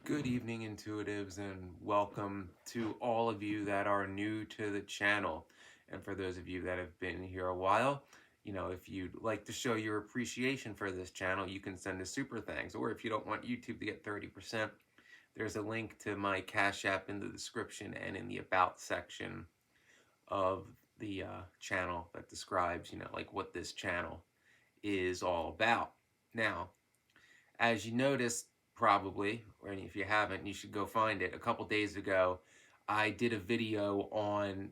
Good evening, intuitives, and welcome to all of you that are new to the channel. And for those of you that have been here a while, if you'd like to show your appreciation for this channel, you can send a super thanks. Or if you don't want YouTube to get 30%, there's a link to my Cash App in the description and in the About section of the channel that describes, like what this channel is all about. Now, as you noticed, probably, or if you haven't, you should go find it. A couple days ago, I did a video on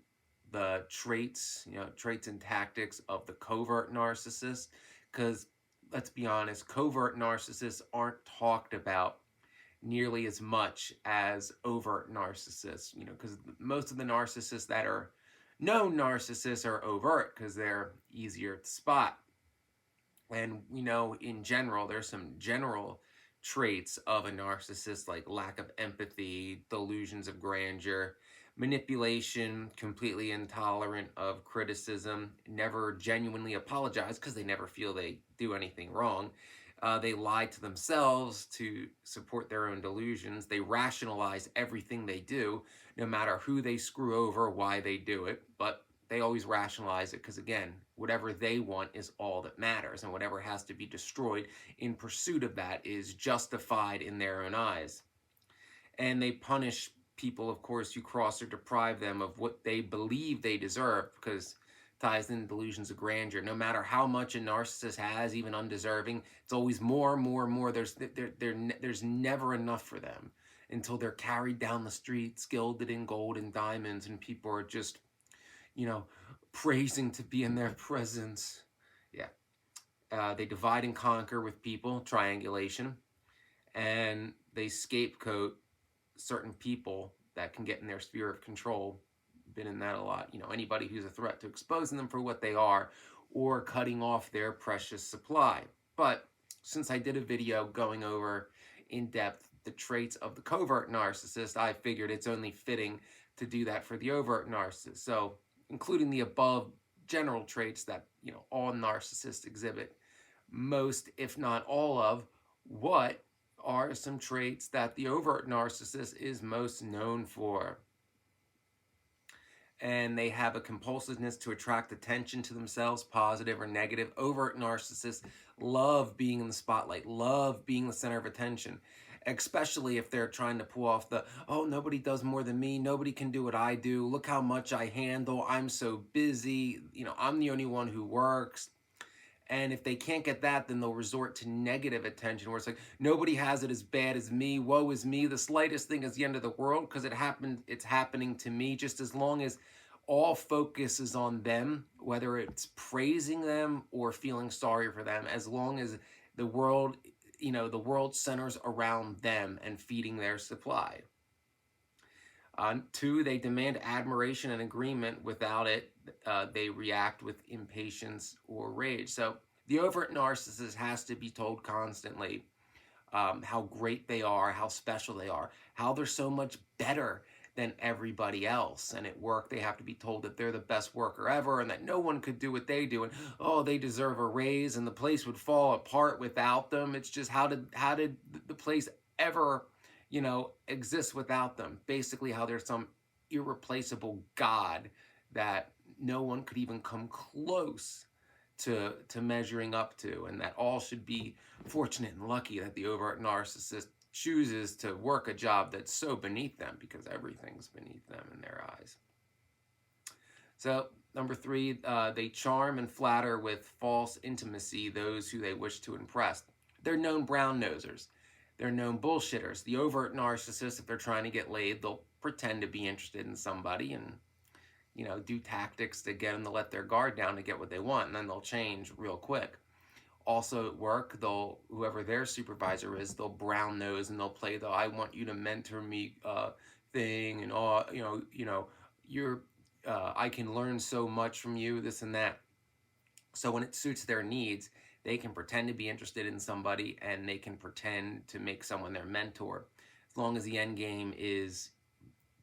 the traits and tactics of the covert narcissist. Because let's be honest, covert narcissists aren't talked about nearly as much as overt narcissists. Because most of the narcissists that are known narcissists are overt because they're easier to spot. And we know in general, there's some general traits of a narcissist like lack of empathy, delusions of grandeur, manipulation, completely intolerant of criticism, never genuinely apologize because they never feel they do anything wrong. They lie to themselves to support their own delusions. They rationalize everything they do, no matter who they screw over, why they do it. But they always rationalize it because, again, whatever they want is all that matters, and whatever has to be destroyed in pursuit of that is justified in their own eyes. And they punish people, of course, who cross or deprive them of what they believe they deserve, because ties in delusions of grandeur. No matter how much a narcissist has, even undeserving, it's always more, more, more. There's never enough for them until they're carried down the streets, gilded in gold and diamonds, and people are just, praising to be in their presence. Yeah. They divide and conquer with people, triangulation, and they scapegoat certain people that can get in their sphere of control. Been in that a lot. Anybody who's a threat to exposing them for what they are or cutting off their precious supply. But since I did a video going over in depth the traits of the covert narcissist, I figured it's only fitting to do that for the overt narcissist. So, including the above general traits that all narcissists exhibit, most, if not all of, what are some traits that the overt narcissist is most known for? And they have a compulsiveness to attract attention to themselves, positive or negative. Overt narcissists love being in the spotlight, love being the center of attention, especially if they're trying to pull off the, oh, nobody does more than me, nobody can do what I do, look how much I handle, I'm so busy, I'm the only one who works. And if they can't get that, then they'll resort to negative attention, where it's like, nobody has it as bad as me, woe is me, the slightest thing is the end of the world because it's happening to me. Just as long as all focus is on them, whether it's praising them or feeling sorry for them, as long as the world, the world centers around them and feeding their supply. Two, they demand admiration and agreement. Without it, they react with impatience or rage. So the overt narcissist has to be told constantly how great they are, how special they are, how they're so much better than everybody else. And at work, they have to be told that they're the best worker ever and that no one could do what they do. And, oh, they deserve a raise and the place would fall apart without them. It's just, how did the place ever exist without them? Basically, how there's some irreplaceable God that no one could even come close to measuring up to, and that all should be fortunate and lucky that the overt narcissist chooses to work a job that's so beneath them, because everything's beneath them in their eyes. So, number three, they charm and flatter with false intimacy those who they wish to impress. They're known brown nosers. They're known bullshitters. The overt narcissist, if they're trying to get laid, they'll pretend to be interested in somebody and, do tactics to get them to let their guard down to get what they want, and then they'll change real quick. Also at work, whoever their supervisor is, they'll brown nose and they'll play the "I want you to mentor me" thing, and I can learn so much from you, this and that. So when it suits their needs, they can pretend to be interested in somebody and they can pretend to make someone their mentor, as long as the end game is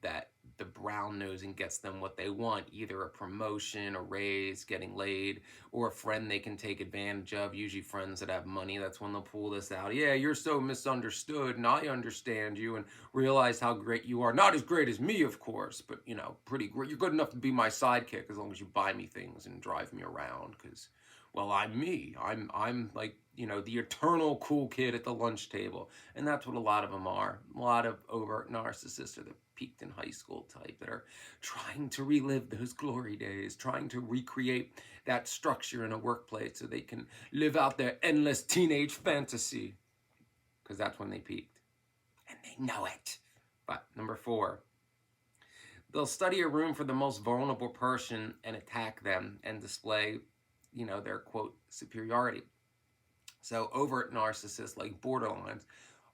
that the brown nosing gets them what they want, either a promotion, a raise, getting laid, or a friend they can take advantage of, usually friends that have money. That's when they'll pull this out. Yeah, you're so misunderstood, and I understand you and realize how great you are. Not as great as me, of course, but, you know, pretty great. You're good enough to be my sidekick as long as you buy me things and drive me around, because, well, I'm me. I'm like, you know, the eternal cool kid at the lunch table. And that's what a lot of them are. A lot of overt narcissists are the peaked in high school type that are trying to relive those glory days, trying to recreate that structure in a workplace so they can live out their endless teenage fantasy, because that's when they peaked. And they know it. But number 4, they'll study a room for the most vulnerable person and attack them and display, you know, their, quote, superiority. So overt narcissists, like borderlines,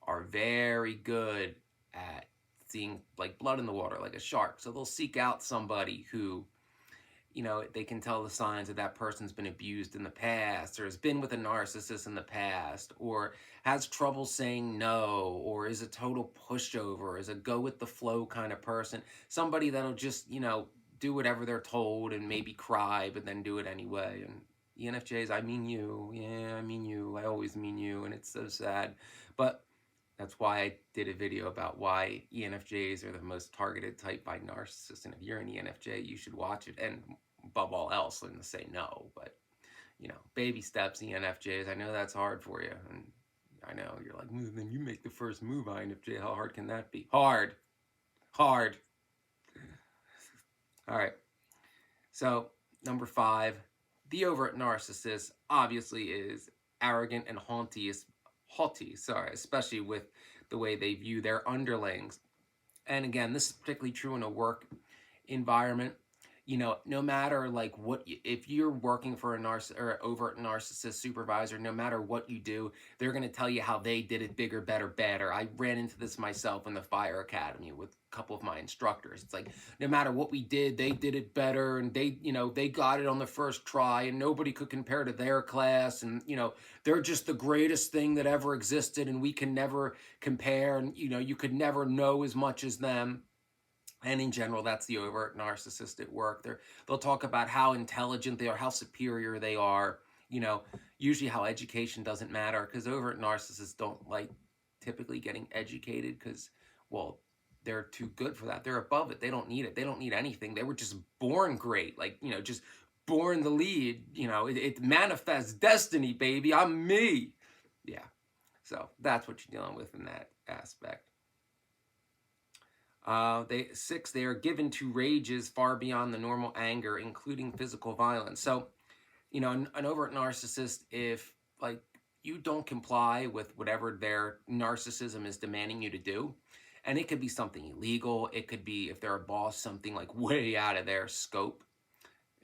are very good at seeing like blood in the water, like a shark. So they'll seek out somebody who, you know, they can tell the signs that that person's been abused in the past, or has been with a narcissist in the past, or has trouble saying no, or is a total pushover, is a go with the flow kind of person. Somebody that'll just, you know, do whatever they're told and maybe cry, but then do it anyway. And ENFJs, I mean you. Yeah, I mean you. I always mean you, and it's so sad. But that's why I did a video about why ENFJs are the most targeted type by narcissists. And if you're an ENFJ, you should watch it. And above all else, and say no. But, you know, baby steps, ENFJs. I know that's hard for you. And I know you're like, then you make the first move, INFJ. How hard can that be? Hard. Hard. All right. So, number 5, the overt narcissist obviously is arrogant and haughty, especially with the way they view their underlings. And again, this is particularly true in a work environment. You know, no matter like what, if you're working for a overt narcissist supervisor, no matter what you do, they're going to tell you how they did it bigger, better, better. I ran into this myself in the fire academy with a couple of my instructors. It's like, no matter what we did, they did it better, and they, you know, they got it on the first try, and nobody could compare to their class, and, you know, they're just the greatest thing that ever existed, and we can never compare, and, you know, you could never know as much as them. And in general, that's the overt narcissist at work. They'll talk about how intelligent they are, how superior they are, you know, usually how education doesn't matter, because overt narcissists don't like typically getting educated because, well, they're too good for that. They're above it. They don't need it. They don't need anything. They were just born great, like, you know, just born the lead. You know, it manifests destiny, baby. I'm me. Yeah. So that's what you're dealing with in that aspect. 6, they are given to rages far beyond the normal anger, including physical violence. So, you know, an overt narcissist, if like you don't comply with whatever their narcissism is demanding you to do, and it could be something illegal, it could be, if they're a boss, something like way out of their scope,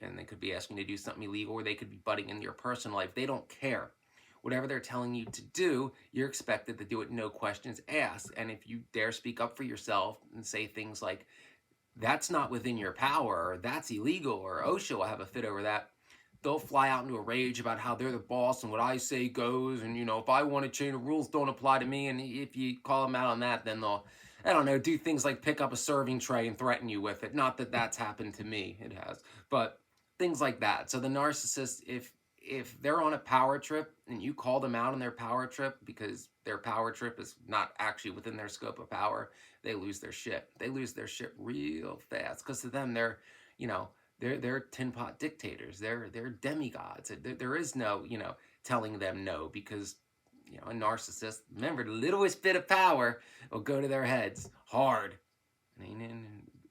and they could be asking you to do something illegal, or they could be butting into your personal life. They don't care. Whatever they're telling you to do, you're expected to do it, no questions asked. And if you dare speak up for yourself and say things like, that's not within your power, or that's illegal, or OSHA will have a fit over that, they'll fly out into a rage about how they're the boss and what I say goes. And, you know, if I want to change, the rules don't apply to me. And if you call them out on that, then they'll, I don't know, do things like pick up a serving tray and threaten you with it. Not that that's happened to me, it has, but things like that. So the narcissist, if they're on a power trip and you call them out on their power trip because their power trip is not actually within their scope of power, they lose their shit. They lose their shit real fast, because to them, they're, you know, they're tin pot dictators. They're demigods. There is no, you know, telling them no, because, you know, a narcissist, remember, the littlest bit of power will go to their heads hard.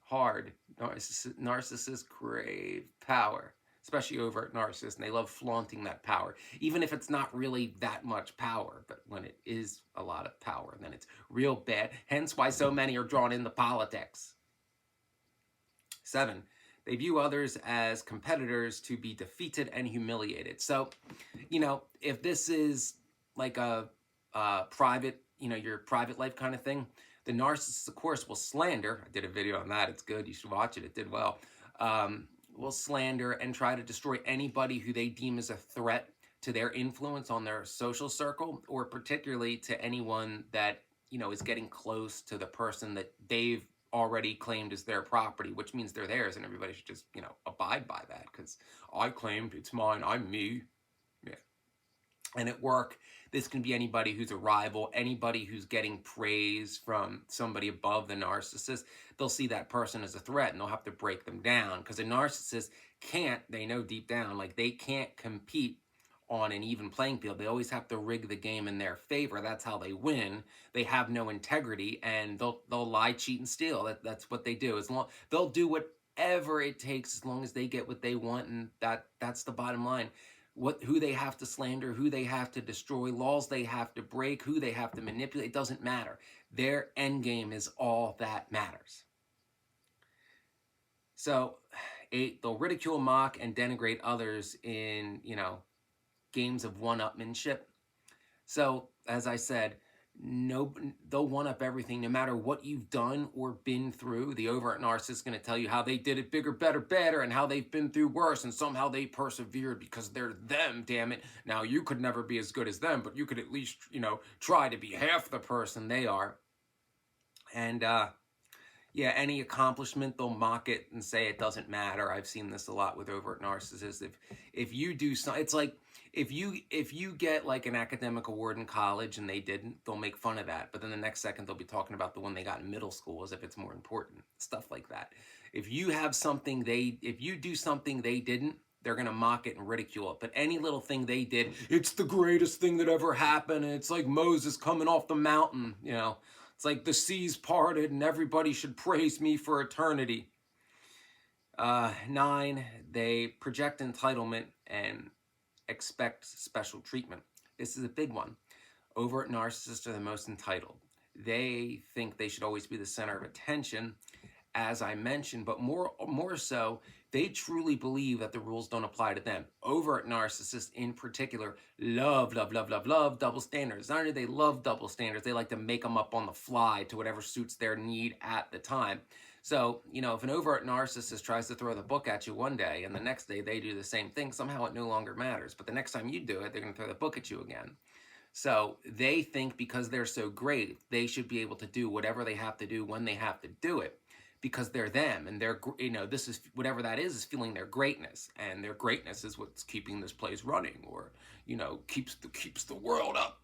Hard. Narcissists crave power, especially overt narcissists, and they love flaunting that power, even if it's not really that much power. But when it is a lot of power, then it's real bad. Hence why so many are drawn into politics. 7, they view others as competitors to be defeated and humiliated. So, you know, if this is like a private, you know, your private life kind of thing, the narcissist, of course, will slander. I did a video on that. It's good. You should watch it. It did well. Will slander and try to destroy anybody who they deem as a threat to their influence on their social circle, or particularly to anyone that, you know, is getting close to the person that they've already claimed as their property, which means they're theirs, and everybody should just, abide by that, because I claimed, it's mine, I'm me. Yeah. And at work, this can be anybody who's a rival, anybody who's getting praise from somebody above the narcissist. They'll see that person as a threat, and they'll have to break them down, because a narcissist can't, they know deep down, like, they can't compete on an even playing field. They always have to rig the game in their favor. That's how they win. They have no integrity, and they'll lie, cheat, and steal. That's what they do. They'll do whatever it takes as long as they get what they want, and that's the bottom line. Who they have to slander, who they have to destroy, laws they have to break, who they have to manipulate, it doesn't matter. Their end game is all that matters. So, 8, they'll ridicule, mock, and denigrate others in, games of one-upmanship. So, as I said, they'll one-up everything, no matter what you've done or been through. The overt narcissist is going to tell you how they did it bigger, better, and how they've been through worse, and somehow they persevered because they're them, damn it. Now, you could never be as good as them, but you could at least, try to be half the person they are. And, yeah, any accomplishment, they'll mock it and say it doesn't matter. I've seen this a lot with overt narcissists. If you do something, it's like, if you get like an academic award in college and they didn't, they'll make fun of that. But then the next second, they'll be talking about the one they got in middle school as if it's more important. Stuff like that. If you have something if you do something they didn't, they're going to mock it and ridicule it. But any little thing they did, it's the greatest thing that ever happened. And it's like Moses coming off the mountain, It's like the seas parted and everybody should praise me for eternity. 9, they project entitlement and expect special treatment. This is a big one. Overt narcissists are the most entitled. They think they should always be the center of attention, as I mentioned, but more so, they truly believe that the rules don't apply to them. Overt narcissists in particular love double standards. Not only do they love double standards, they like to make them up on the fly to whatever suits their need at the time. So, if an overt narcissist tries to throw the book at you one day and the next day they do the same thing, somehow it no longer matters. But the next time you do it, they're going to throw the book at you again. So they think because they're so great, they should be able to do whatever they have to do when they have to do it, because they're them, and they're, this is, whatever that is feeling their greatness, and their greatness is what's keeping this place running, or, keeps the world up.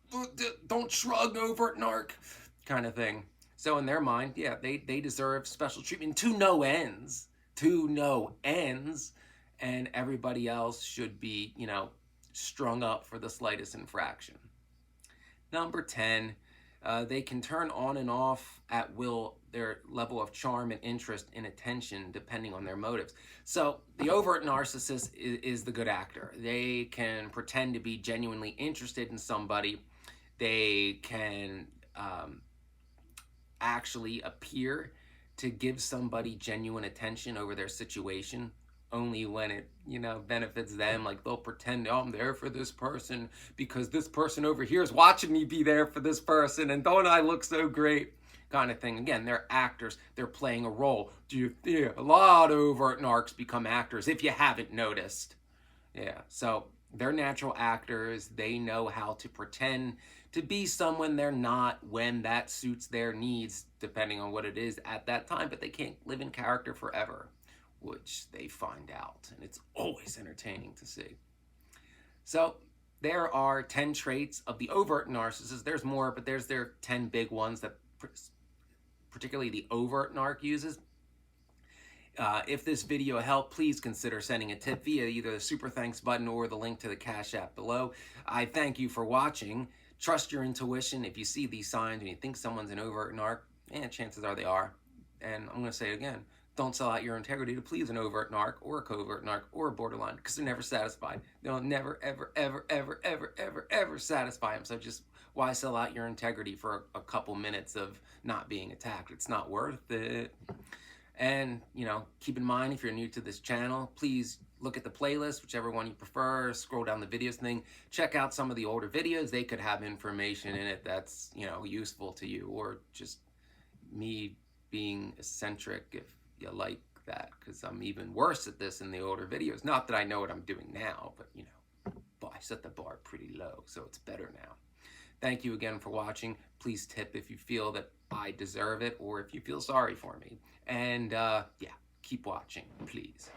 Don't shrug, overt narc, kind of thing. So in their mind, yeah, they deserve special treatment to no ends, and everybody else should be, strung up for the slightest infraction. Number 10, they can turn on and off at will their level of charm and interest in attention depending on their motives. So the overt narcissist is the good actor. They can pretend to be genuinely interested in somebody. They can actually appear to give somebody genuine attention over their situation, only when it, benefits them. Like, they'll pretend, oh, I'm there for this person because this person over here is watching me be there for this person, and don't I look so great, kind of thing. Again, they're actors. They're playing a role. A lot of overt narcs become actors, if you haven't noticed. Yeah, so they're natural actors. They know how to pretend to be someone they're not when that suits their needs, depending on what it is at that time, but they can't live in character forever, which they find out, and it's always entertaining to see. So there are 10 traits of the overt narcissist. There's more, but there's their 10 big ones that particularly the overt narc uses. If this video helped, please consider sending a tip via either the super thanks button or the link to the Cash App below. I thank you for watching. Trust your intuition. If you see these signs and you think someone's an overt narc, chances are they are. And I'm going to say it again. Don't sell out your integrity to please an overt narc or a covert narc or a borderline, because they're never satisfied. They'll never, ever satisfy them. So just why sell out your integrity for a couple minutes of not being attacked? It's not worth it. And, keep in mind, if you're new to this channel, please look at the playlist, whichever one you prefer, scroll down the videos thing, check out some of the older videos. They could have information in it that's, useful to you, or just me being eccentric if you like that, because I'm even worse at this in the older videos. Not that I know what I'm doing now, but, but I set the bar pretty low, so it's better now. Thank you again for watching. Please tip if you feel that I deserve it or if you feel sorry for me. And yeah, keep watching, please.